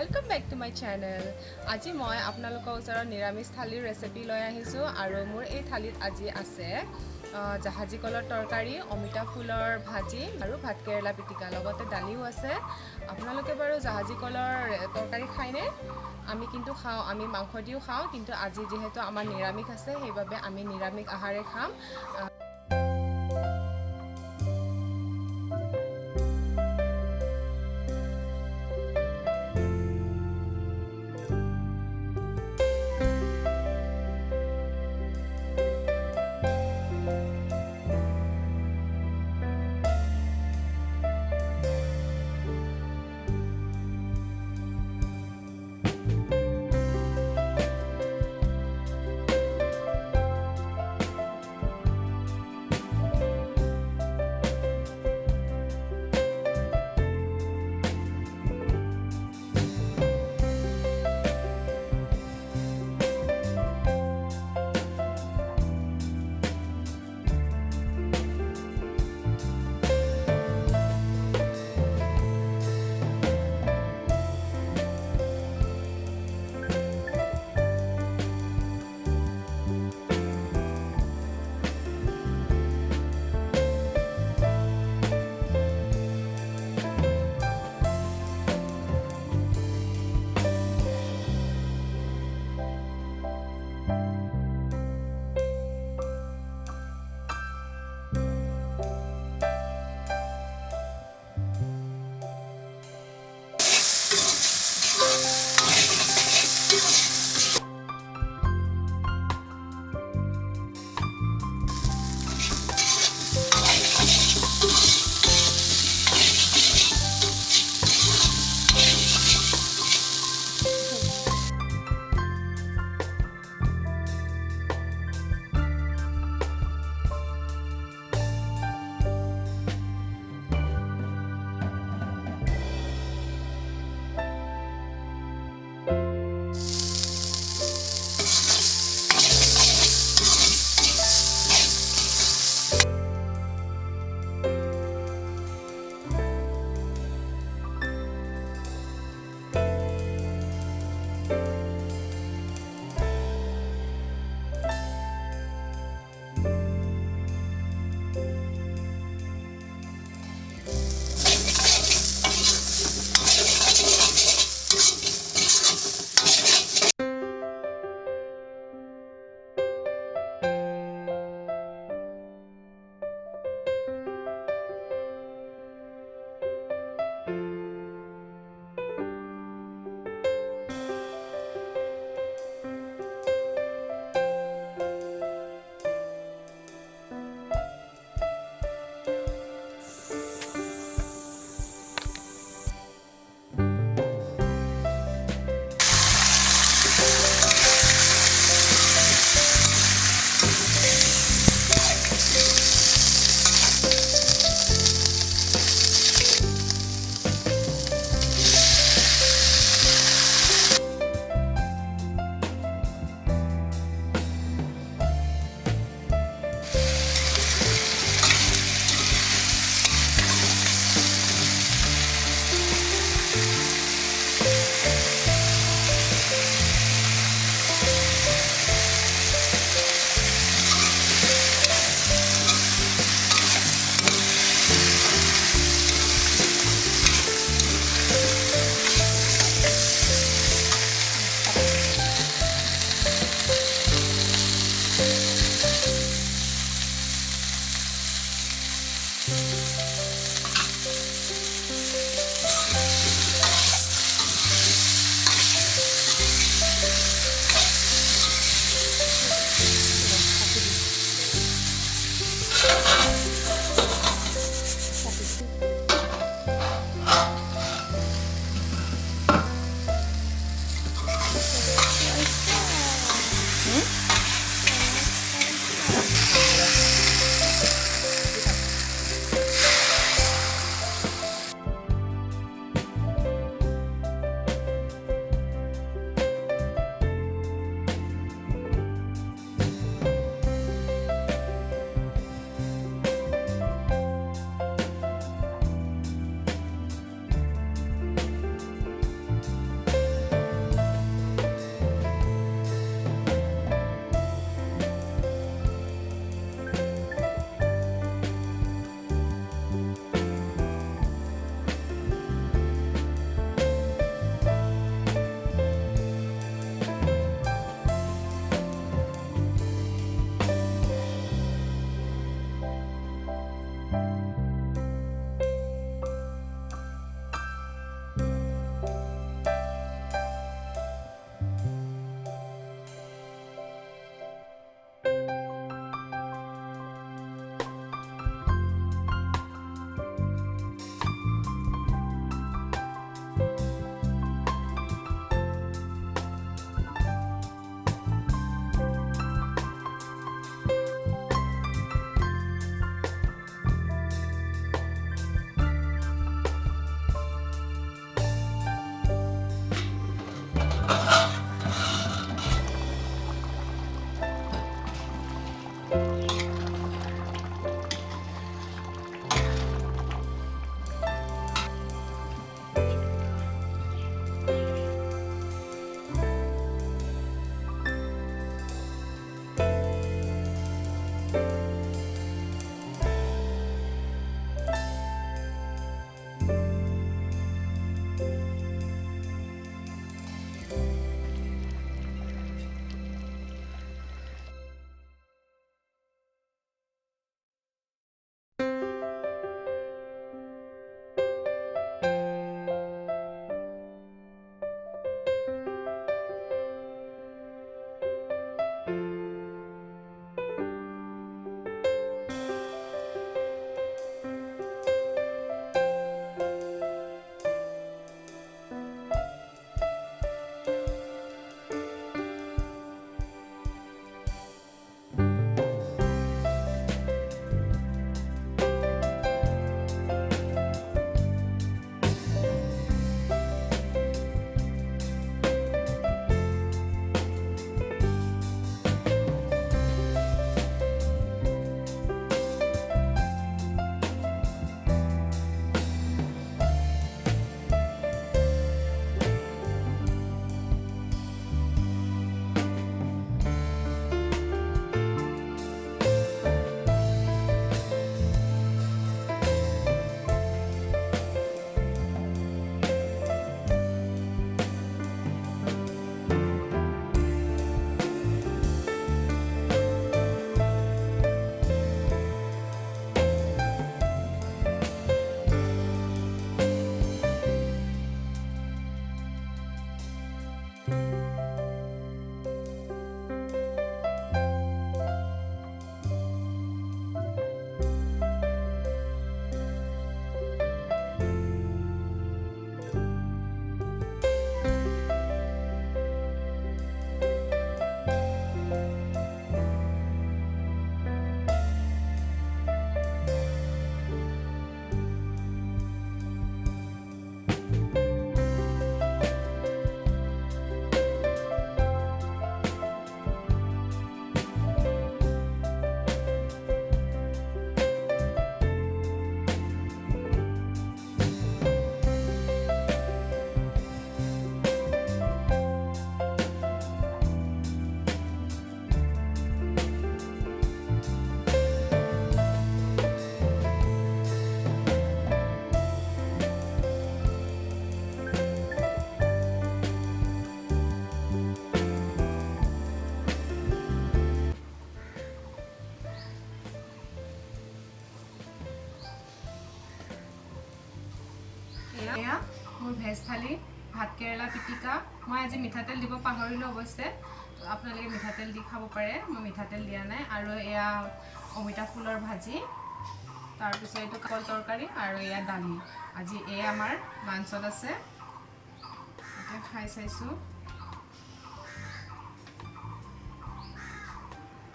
Welcome back to my channel. আজি মই আপোনালোকৰ ওচৰত নিৰামিষ থালিৰ ৰেচিপি লৈ আহিছো আৰু মোৰ এই থালিত আজি আছে জাহাজী কলৰ তৰকাৰী, অমিতা ফুলৰ ভাজি আৰু ভাত কেৰেলা পিটিকা লগতে দালিও আছে। আপোনালোকে বাৰু জাহাজী কলৰ তৰকাৰী খায়নে? আমি কিন্তু খাওঁ, আমি মাংস দিও খাওঁ, কিন্তু আজি যেহেতু আমাৰ নিৰামিষ আছে সেইবাবে আমি নিৰামিষ আহাৰে খাম। এয়া মোৰ ভেজ থালি, ভাত কেৰেলা পিটিকা। মই আজি মিঠাতেল দিব পাহৰিলোঁ অৱশ্যে, আপোনালোকে মিঠাতেল দি খাব পাৰে, মই মিঠাতেল দিয়া নাই। আৰু এয়া অমিতা ফুলৰ ভাজি, তাৰপিছত এইটো কল তৰকাৰী আৰু এয়া দালি। আজি এয়া আমাৰ লাঞ্চত আছে। এতিয়া খাই চাইছোঁ।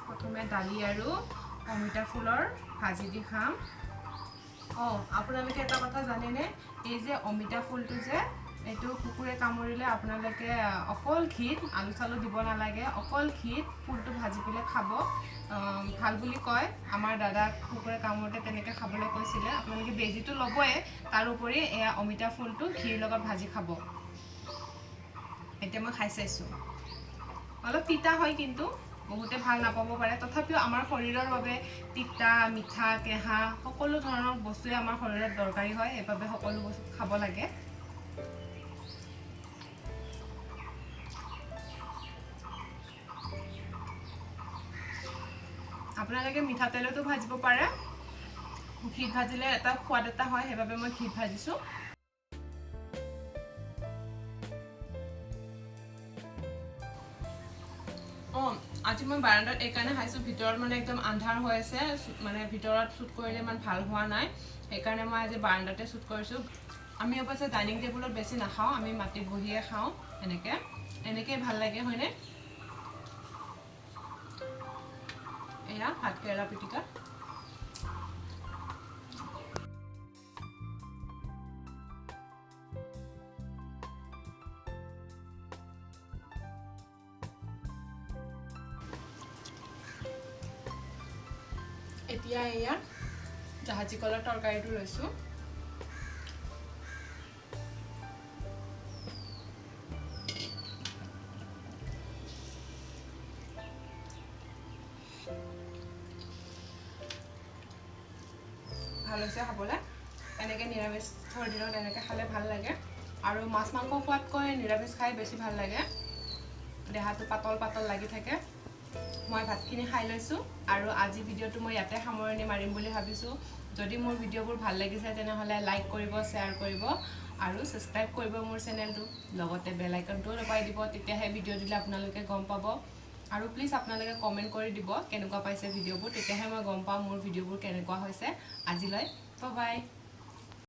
প্ৰথমে দালি আৰু অমিতা ফুলৰ ভাজি দি খাম। আপোনালোকে এটা কথা জানেনে, এই যে অমিতা ফুলটো যে এইটো কুকুৰে কামুৰিলে আপোনালোকে অকল ঘিত, আলু চালু দিব নালাগে, অকল ঘিত ফুলটো ভাজি পেলাই খাব, ভাল বুলি কয়। আমাৰ দাদাক কুকুৰে কামুৰোতে তেনেকৈ খাবলৈ কৈছিলে। আপোনালোকে বেজীটো ল'বই, তাৰোপৰি এয়া অমিতা ফুলটো ঘিৰ লগত ভাজি খাব। এতিয়া মই খাই চাইছোঁ। অলপ তিতা হয়, কিন্তু বহুতে ভাল নাপাব পাৰে। তথাপিও আমাৰ শৰীৰৰ বাবে তিতা, মিঠা, কেঁহা সকলো ধৰণৰ বস্তুৱে আমাৰ শৰীৰত দৰকাৰী হয়, সেইবাবে সকলো বস্তু খাব লাগে। আপোনালোকে মিঠাতেলতো ভাজিব পাৰে, ঘিত ভাজিলে এটা সোৱাদ এটা হয়, সেইবাবে মই ঘিত ভাজিছোঁ। আজি মই বাৰান্দাত এইকাৰণে খাইছোঁ, ভিতৰত মানে একদম আন্ধাৰ হৈ আছে, মানে ভিতৰত শ্বুট কৰিলে ইমান ভাল হোৱা নাই, সেইকাৰণে মই আজি বাৰান্দাতে শ্বুট কৰিছোঁ। আমি অৱশ্যে ডাইনিং টেবুলত বেছি নাখাওঁ, আমি মাটিত বহিয়ে খাওঁ। এনেকৈ ভাল লাগে, হয়নে? এয়া ভাত কেৰেলা পিটিকা। এতিয়া এয়া জাহাজী কলৰ তৰকাৰীটো লৈছোঁ। ভাল হৈছে খাবলৈ। এনেকৈ নিৰামিষৰ দিনত এনেকৈ খালে ভাল লাগে। আৰু মাছ মাংস খোৱাতকৈ নিৰামিষ খাই বেছি ভাল লাগে, দেহাটো পাতল পাতল লাগি থাকে। মই ভাতখিনি খাই লৈছোঁ, আৰু আজি ভিডিঅ'টো মই ইয়াতে সামৰণি মাৰিম বুলি ভাবিছোঁ। যদি মোৰ ভিডিঅ'বোৰ ভাল লাগিছে তেনেহ'লে লাইক কৰিব, শ্বেয়াৰ কৰিব আৰু ছাবস্ক্ৰাইব কৰিব মোৰ চেনেলটো। লগতে বেল আইকনটোও দবাই দিব, তেতিয়াহে ভিডিঅ' দিলে আপোনালোকে গম পাব। আৰু প্লিজ আপোনালোকে কমেণ্ট কৰি দিব কেনেকুৱা পাইছে ভিডিঅ'বোৰ, তেতিয়াহে মই গম পাওঁ মোৰ ভিডিঅ'বোৰ কেনেকুৱা হৈছে। আজিলৈ বাই বাই।